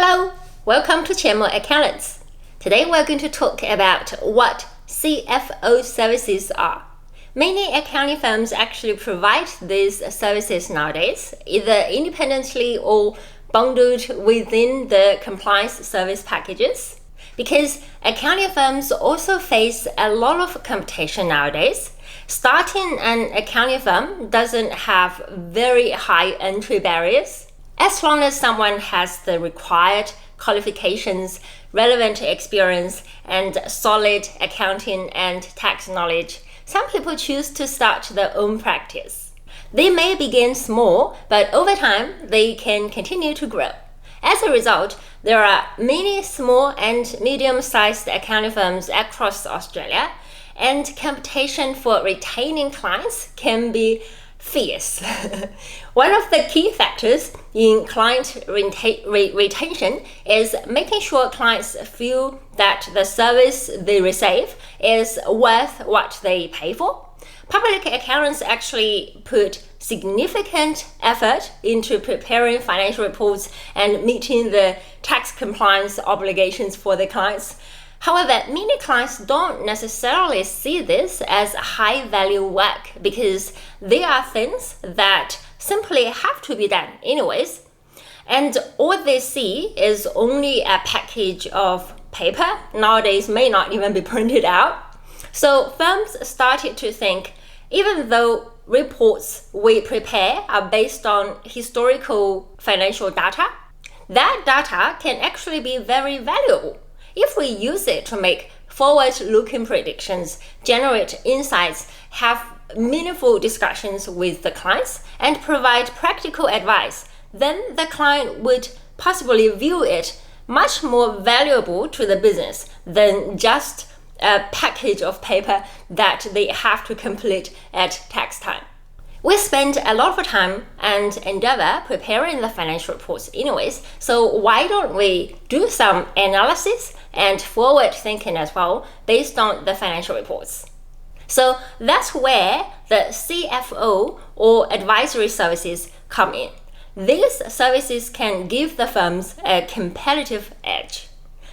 Hello, welcome to Qianmo Accountants. Today we're going to talk about what CFO services are. Many accounting firms actually provide these services nowadays, either independently or bundled within the compliance service packages. Because accounting firms also face a lot of competition nowadays. Starting an accounting firm doesn't have very high entry barriers. As long as someone has the required qualifications, relevant experience, and solid accounting and tax knowledge, some people choose to start their own practice. They may begin small, but over time, they can continue to grow. As a result, there are many small and medium-sized accounting firms across Australia, and competition for retaining clients can be fierce. One of the key factors in client retention is making sure clients feel that the service they receive is worth what they pay for. Public accountants actually put significant effort into preparing financial reports and meeting the tax compliance obligations for their clients. However, many clients don't necessarily see this as high-value work because they are things that simply have to be done anyways. And all they see is only a package of paper, nowadays may not even be printed out. So firms started to think, even though reports we prepare are based on historical financial data, that data can actually be very valuable if we use it to make forward-looking predictions, generate insights, have meaningful discussions with the clients, and provide practical advice. Then the client would possibly view it much more valuable to the business than just a package of paper that they have to complete at tax time. We spend a lot of time and endeavor preparing the financial reports anyways, so why don't we do some analysis and forward thinking as well based on the financial reports? So that's where the CFO or advisory services come in. These services can give the firms a competitive edge.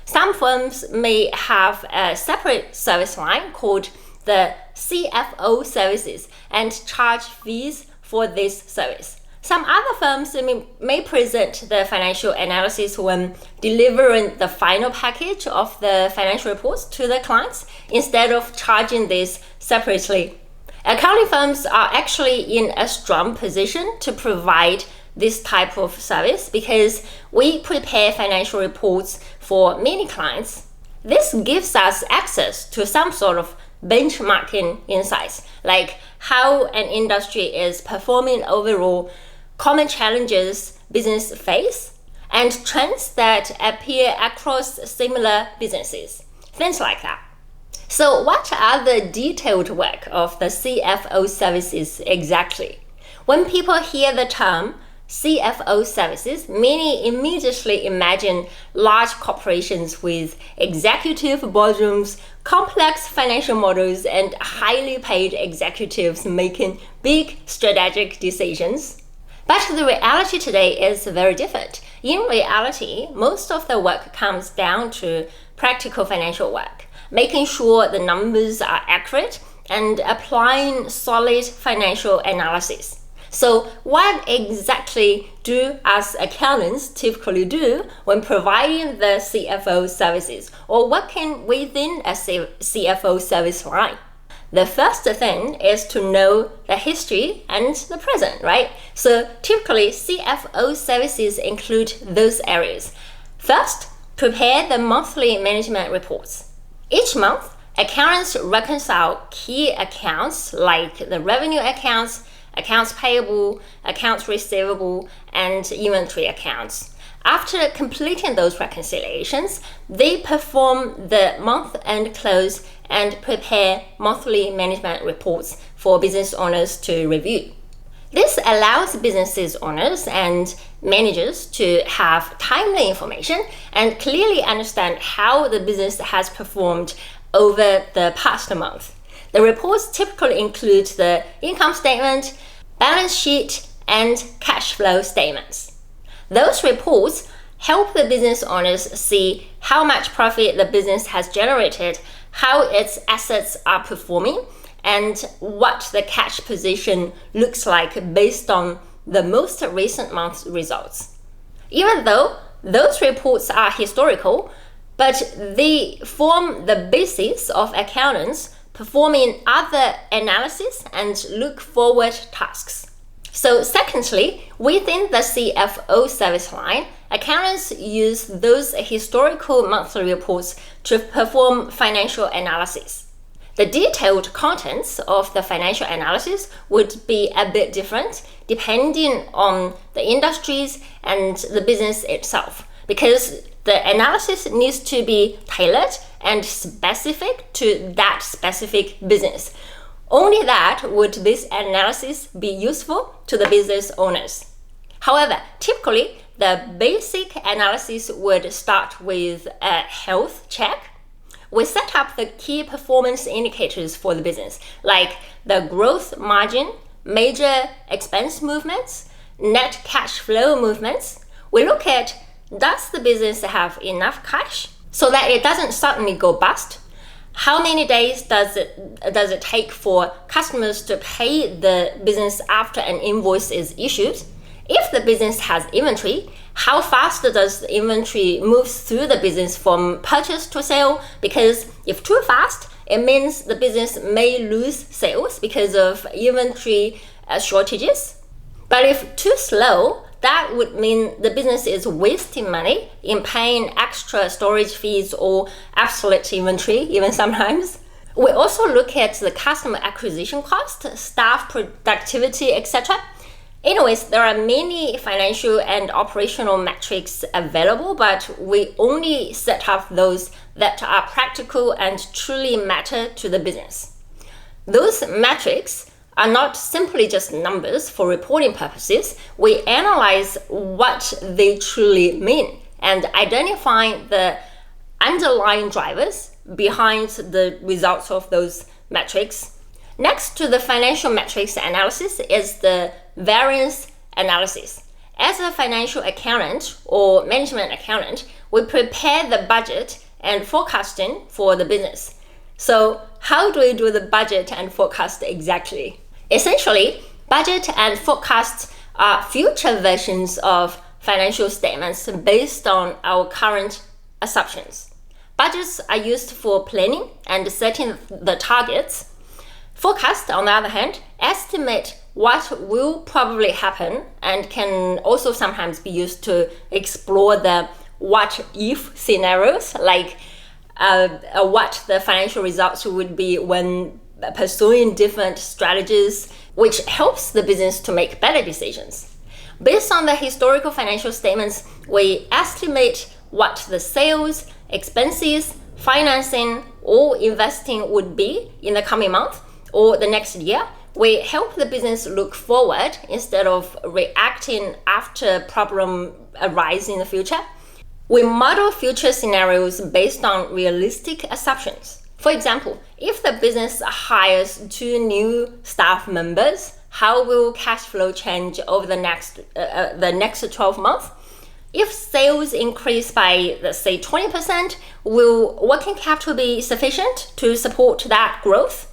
Some firms may have a separate service line called the CFO services and charge fees for this service. Some other firms may present the financial analysis when delivering the final package of the financial reports to the clients instead of charging this separately. Accounting firms are actually in a strong position to provide this type of service because we prepare financial reports for many clients. This gives us access to some sort of benchmarking insights, like how an industry is performing overall, common challenges business face, and trends that appear across similar businesses, things like that. So what are the detailed work of the CFO services exactly? When people hear the term CFO services, many immediately imagine large corporations with executive boardrooms, complex financial models, and highly paid executives making big strategic decisions. But the reality today is very different. In reality, most of the work comes down to practical financial work, making sure the numbers are accurate and applying solid financial analysis. So what exactly do us accountants typically do when providing the CFO services, or what can within a CFO service line? The first thing is to know the history and the present, right? So typically CFO services include those areas. First, prepare the monthly management reports. Each month, accountants reconcile key accounts like the revenue accounts, accounts payable, accounts receivable, and inventory accounts. After completing those reconciliations, they perform the month-end close and prepare monthly management reports for business owners to review. This allows business owners and managers to have timely information and clearly understand how the business has performed over the past month. The reports typically include the income statement, balance sheet, and cash flow statements. Those reports help the business owners see how much profit the business has generated, how its assets are performing, and what the cash position looks like based on the most recent month's results. Even though those reports are historical, but they form the basis of accountants performing other analysis and look forward tasks. So secondly, within the CFO service line, accountants use those historical monthly reports to perform financial analysis. The detailed contents of the financial analysis would be a bit different depending on the industries and the business itself, because the analysis needs to be tailored and specific to that specific business. Only that would this analysis be useful to the business owners. However, typically, the basic analysis would start with a health check. We set up the key performance indicators for the business, like the growth margin, major expense movements, net cash flow movements. We look at, does the business have enough cash so that it doesn't suddenly go bust? How many days does it take for customers to pay the business after an invoice is issued? If the business has inventory, how fast does the inventory move through the business from purchase to sale? Because if too fast, it means the business may lose sales because of inventory shortages. But if too slow, that would mean the business is wasting money in paying extra storage fees or obsolete inventory, even sometimes. We also look at the customer acquisition cost, staff productivity, etc. Anyways, there are many financial and operational metrics available, but we only set up those that are practical and truly matter to the business. Those metrics are not simply just numbers for reporting purposes. We analyze what they truly mean and identify the underlying drivers behind the results of those metrics. Next to the financial metrics analysis is the variance analysis. As a financial accountant or management accountant, we prepare the budget and forecasting for the business. So how do we do the budget and forecast exactly? Essentially, budget and forecasts are future versions of financial statements based on our current assumptions. Budgets are used for planning and setting the targets. Forecasts, on the other hand, estimate what will probably happen and can also sometimes be used to explore the what-if scenarios, like what the financial results would be when pursuing different strategies, which helps the business to make better decisions. Based on the historical financial statements, we estimate what the sales, expenses, financing, or investing would be in the coming month or the next year. We help the business look forward instead of reacting after problem arise in the future. We model future scenarios based on realistic assumptions. For example, if the business hires 2 new staff members, how will cash flow change over the next 12 months? If sales increase by, let's say, 20%, will working capital be sufficient to support that growth?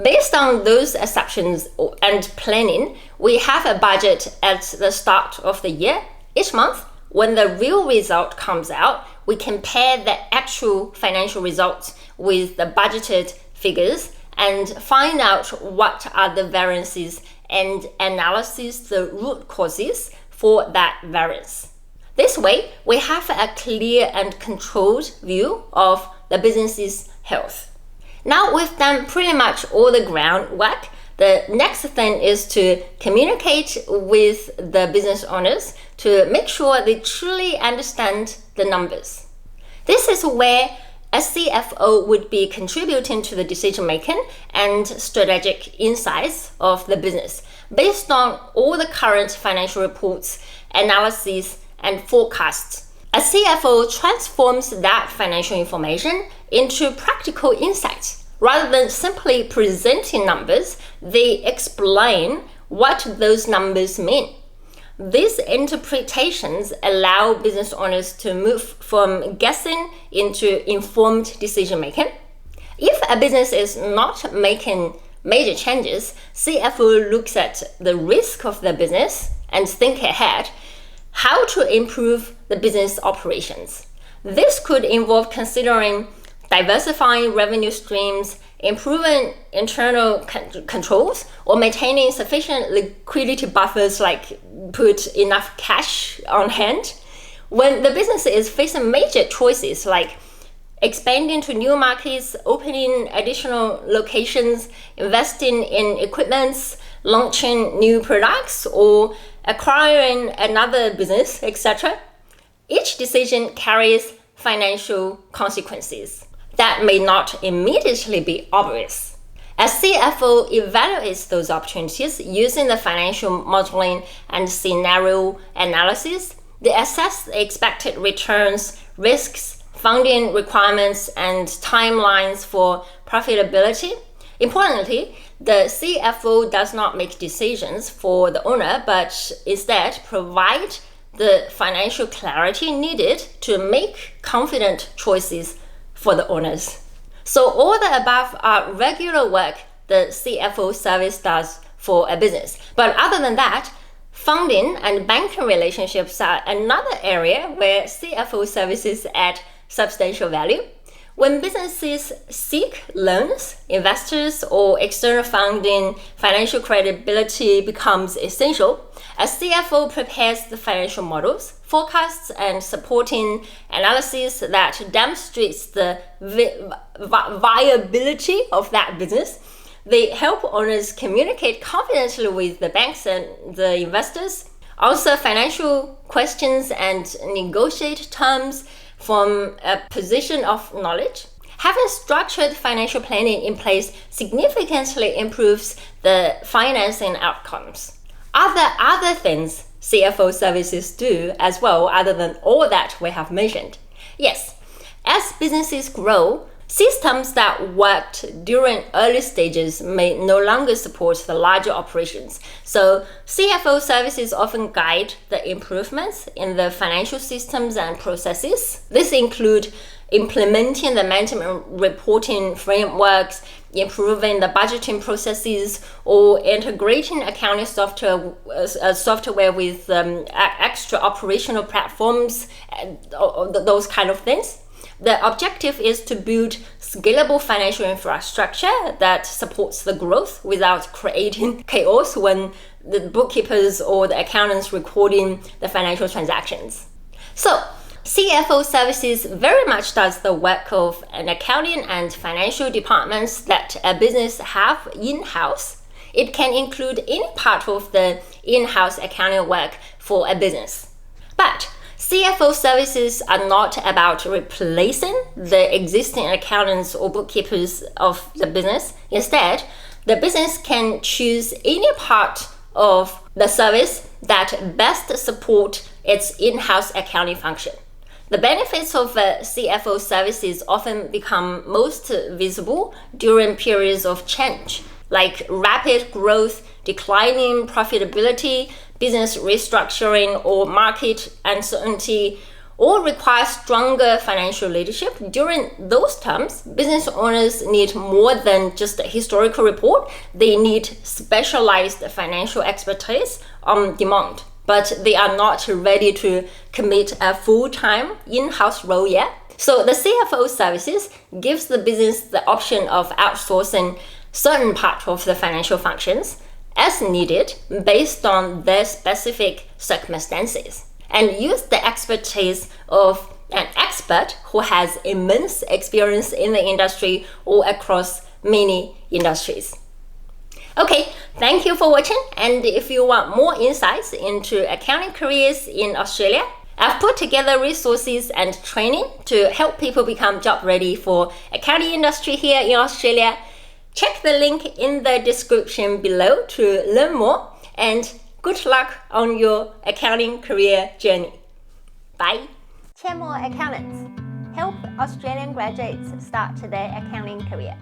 Based on those assumptions and planning, we have a budget at the start of the year. Each month, when the real result comes out, we compare the actual financial results with the budgeted figures and find out what are the variances and analyze the root causes for that variance. This way, we have a clear and controlled view of the business's health. Now we've done pretty much all the groundwork. The next thing is to communicate with the business owners to make sure they truly understand the numbers. This is where a CFO would be contributing to the decision making and strategic insights of the business based on all the current financial reports, analyses, and forecasts. A CFO transforms that financial information into practical insights. Rather than simply presenting numbers, they explain what those numbers mean. These interpretations allow business owners to move from guessing into informed decision making. If a business is not making major changes, CFO looks at the risk of the business and think ahead how to improve the business operations. This could involve considering diversifying revenue streams, improving internal controls, or maintaining sufficient liquidity buffers, like put enough cash on hand. When the business is facing major choices like expanding to new markets, opening additional locations, investing in equipment, launching new products, or acquiring another business, etc., each decision carries financial consequences that may not immediately be obvious. As CFO evaluates those opportunities using the financial modeling and scenario analysis, they assess the expected returns, risks, funding requirements, and timelines for profitability. Importantly, the CFO does not make decisions for the owner, but instead provide the financial clarity needed to make confident choices for the owners. So all the above are regular work the CFO service does for a business. But other than that, funding and banking relationships are another area where CFO services add substantial value. When businesses seek loans, investors, or external funding, financial credibility becomes essential. A CFO prepares the financial models, forecasts, and supporting analysis that demonstrates the viability of that business. They help owners communicate confidently with the banks and the investors, answer financial questions, and negotiate terms from a position of knowledge. Having structured financial planning in place significantly improves the financing outcomes. Other things CFO services do as well, other than all that we have mentioned. Yes, as businesses grow, systems that worked during early stages may no longer support the larger operations. So CFO services often guide the improvements in the financial systems and processes. This include implementing the management reporting frameworks, improving the budgeting processes, or integrating accounting software with extra operational platforms, those kind of things. The objective is to build scalable financial infrastructure that supports the growth without creating chaos when the bookkeepers or the accountants recording the financial transactions. So, CFO services very much does the work of an accounting and financial departments that a business have in-house. It can include any part of the in-house accounting work for a business. But CFO services are not about replacing the existing accountants or bookkeepers of the business. Instead, the business can choose any part of the service that best support its in-house accounting function. The benefits of CFO services often become most visible during periods of change, like rapid growth, declining profitability, business restructuring, or market uncertainty, all require stronger financial leadership. During those times, business owners need more than just a historical report. They need specialized financial expertise on demand, but they are not ready to commit a full-time in-house role yet. So the CFO services gives the business the option of outsourcing certain part of the financial functions as needed based on their specific circumstances, and use the expertise of an expert who has immense experience in the industry or across many industries. Okay, thank you for watching, and if you want more insights into accounting careers in Australia, I've put together resources and training to help people become job ready for accounting industry here in Australia. Check the link in the description below to learn more, and good luck on your accounting career journey. Bye. Qianmo Accountants help Australian graduates start their accounting career.